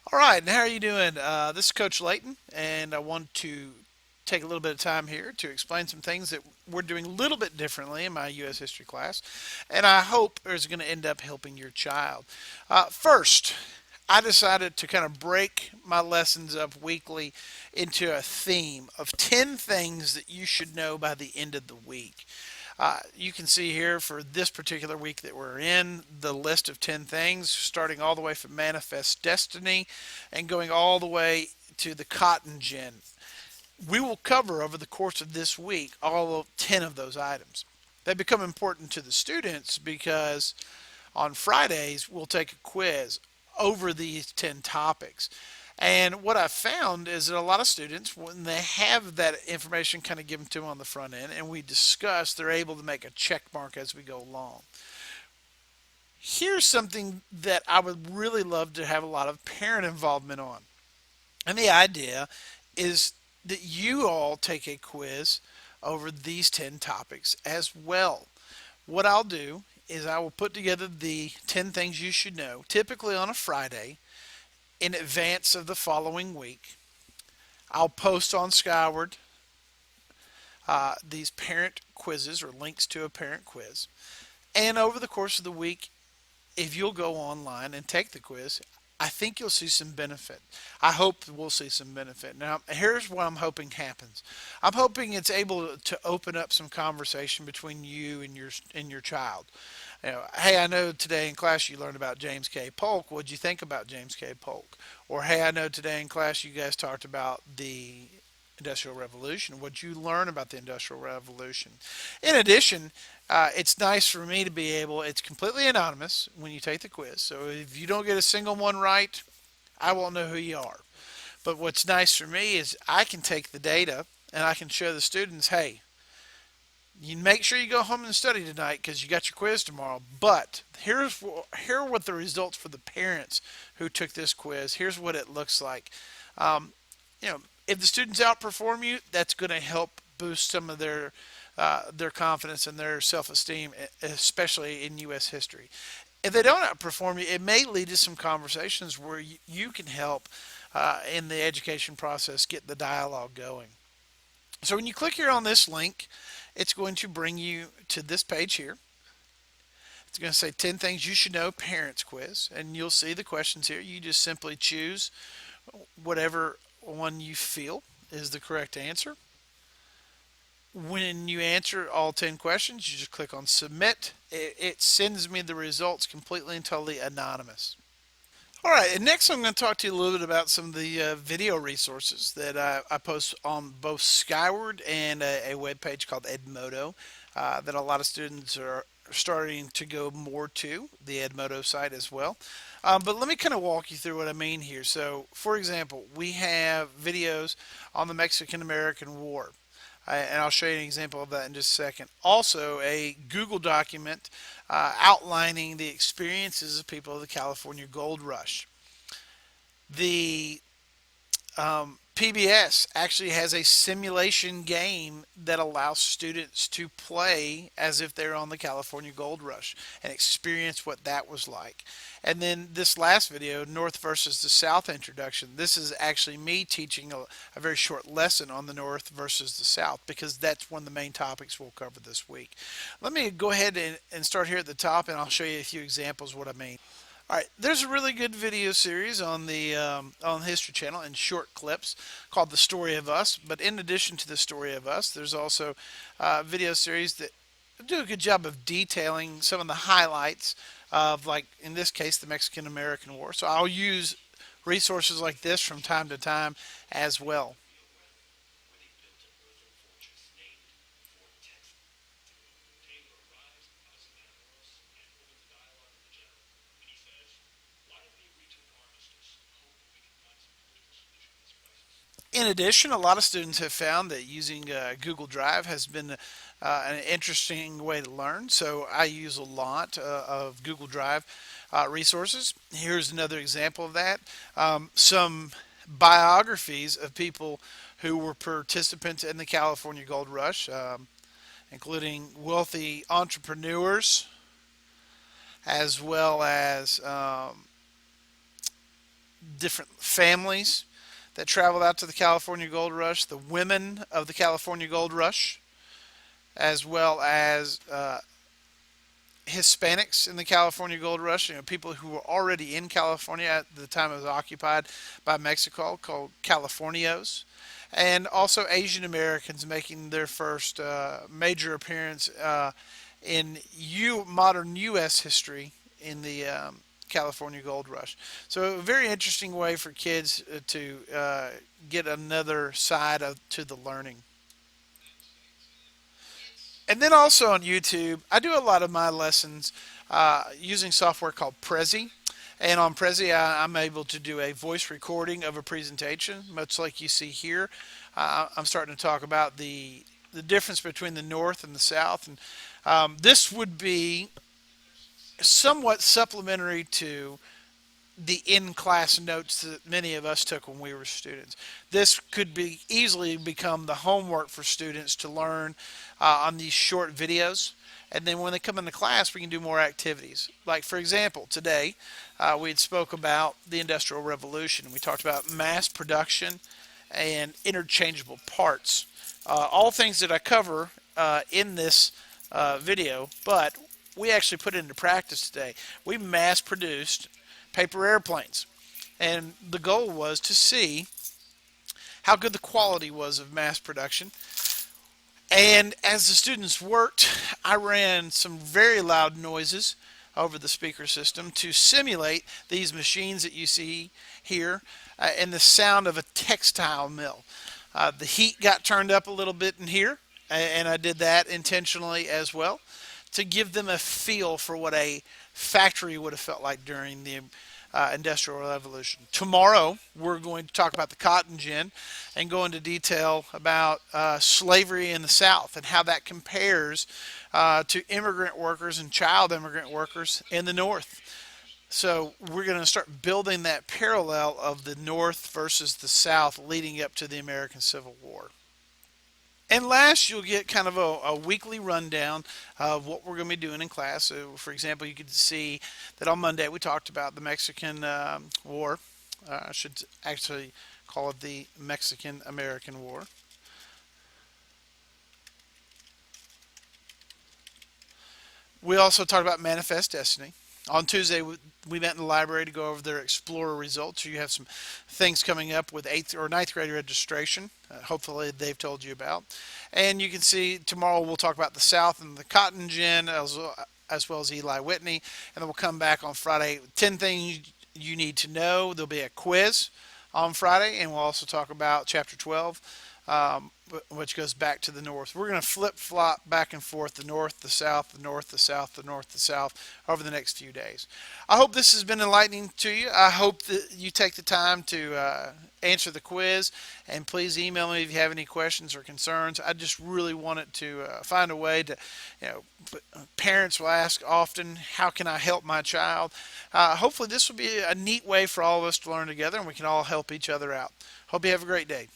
All right, and how are you doing? This is Coach Layton, and I want to take a little bit of time here to explain some things that we're doing a little bit differently in my U.S. history class, and I hope is going to end up helping your child. First, I decided to kind of break my lessons up weekly into a theme of 10 things that you should know by the end of the week. You can see here for this particular week that we're in the list of 10 things, starting all the way from Manifest Destiny and going all the way to the Cotton Gin. We will cover over the course of this week all of 10 of those items. They become important to the students because on Fridays we'll take a quiz over these 10 topics. And what I've found is that a lot of students, when they have that information kind of given to them on the front end and we discuss, they're able to make a check mark as we go along. Here's something that I would really love to have a lot of parent involvement on. And the idea is that you all take a quiz over these 10 topics as well. What I'll do is I will put together the 10 things you should know, typically on a Friday, in advance of the following week. I'll post on Skyward these parent quizzes or links to a parent quiz. And over the course of the week, if you'll go online and take the quiz, I think you'll see some benefit. I hope we'll see some benefit. Now, here's what I'm hoping happens. I'm hoping it's able to open up some conversation between you and your child. You know, hey, I know today in class you learned about James K. Polk. What'd you think about James K. Polk? Or hey, I know today in class you guys talked about the Industrial Revolution. What'd you learn about the Industrial Revolution? In addition, it's nice for me to be able, it's completely anonymous when you take the quiz. So if you don't get a single one right, I won't know who you are. But what's nice for me is I can take the data and I can show the students, hey, you make sure you go home and study tonight because you got your quiz tomorrow. But here are what the results for the parents who took this quiz. Here's what it looks like. Um, you know, if the students outperform you, that's going to help boost some of their confidence and their self-esteem, especially in U.S. history. If they don't outperform you, it may lead to some conversations where you can help in the education process get the dialogue going. So when you click here on this link, it's going to bring you to this page here. It's going to say 10 things you should know parents quiz, and you'll see the questions here. You just simply choose whatever one you feel is the correct answer. When you answer all 10 questions, you just click on submit. It sends me the results completely and totally anonymous. All right, and next I'm going to talk to you a little bit about some of the video resources that I post on both Skyward and a web page called Edmodo that a lot of students are starting to go more to, the Edmodo site as well. But let me kind of walk you through what I mean here. So, for example, we have videos on the Mexican American War. And I'll show you an example of that in just a second. Also, a Google document outlining the experiences of people of the California Gold Rush. The PBS actually has a simulation game that allows students to play as if they're on the California Gold Rush and experience what that was like. And then this last video, North versus the South introduction, this is actually me teaching a very short lesson on the North versus the South because that's one of the main topics we'll cover this week. Let me go ahead and start here at the top and I'll show you a few examples of what I mean. All right, there's a really good video series on the History Channel in short clips called "The Story of Us." But in addition to the Story of Us, there's also video series that do a good job of detailing some of the highlights of, like in this case, the Mexican American War. So I'll use resources like this from time to time as well. In addition, a lot of students have found that using Google Drive has been an interesting way to learn. So I use a lot of Google Drive resources. Here's another example of that. Some biographies of people who were participants in the California Gold Rush, including wealthy entrepreneurs, as well as different families that traveled out to the California Gold Rush, the women of the California Gold Rush, as well as Hispanics in the California Gold Rush, people who were already in California at the time it was occupied by Mexico, called Californios, and also Asian Americans making their first major appearance in modern U.S. history in the California Gold Rush. So a very interesting way for kids to get another side to the learning. And then also on YouTube, I do a lot of my lessons using software called Prezi. And on Prezi, I'm able to do a voice recording of a presentation, much like you see here. I'm starting to talk about the difference between the North and the South. And this would be somewhat supplementary to the in-class notes that many of us took when we were students. This could be easily become the homework for students to learn on these short videos. And then when they come into class, we can do more activities. Like, for example, today we had spoke about the Industrial Revolution. We talked about mass production and interchangeable parts. All things that I cover in this video, but we actually put it into practice today. We mass produced paper airplanes. And the goal was to see how good the quality was of mass production. And as the students worked, I ran some very loud noises over the speaker system to simulate these machines that you see here and the sound of a textile mill. The heat got turned up a little bit in here, and I did that intentionally as well to give them a feel for what a factory would have felt like during the Industrial Revolution. Tomorrow, we're going to talk about the cotton gin and go into detail about slavery in the South and how that compares to immigrant workers and child immigrant workers in the North. So we're going to start building that parallel of the North versus the South leading up to the American Civil War. And last, you'll get kind of a weekly rundown of what we're going to be doing in class. So, for example, you could see that on Monday we talked about the Mexican War. I should actually call it the Mexican-American War. We also talked about Manifest Destiny. On Tuesday, we met in the library to go over their Explorer results. You have some things coming up with 8th or 9th grade registration. Hopefully, they've told you about. And you can see tomorrow we'll talk about the South and the cotton gin, as well as Eli Whitney. And then we'll come back on Friday. 10 things you need to know. There'll be a quiz on Friday, and we'll also talk about Chapter 12. Which goes back to the North. We're going to flip-flop back and forth, the North, the South, the North, the South, the North, the South, over the next few days. I hope this has been enlightening to you. I hope that you take the time to answer the quiz, and please email me if you have any questions or concerns. I just really wanted to find a way to, parents will ask often, how can I help my child? Hopefully this will be a neat way for all of us to learn together, and we can all help each other out. Hope you have a great day.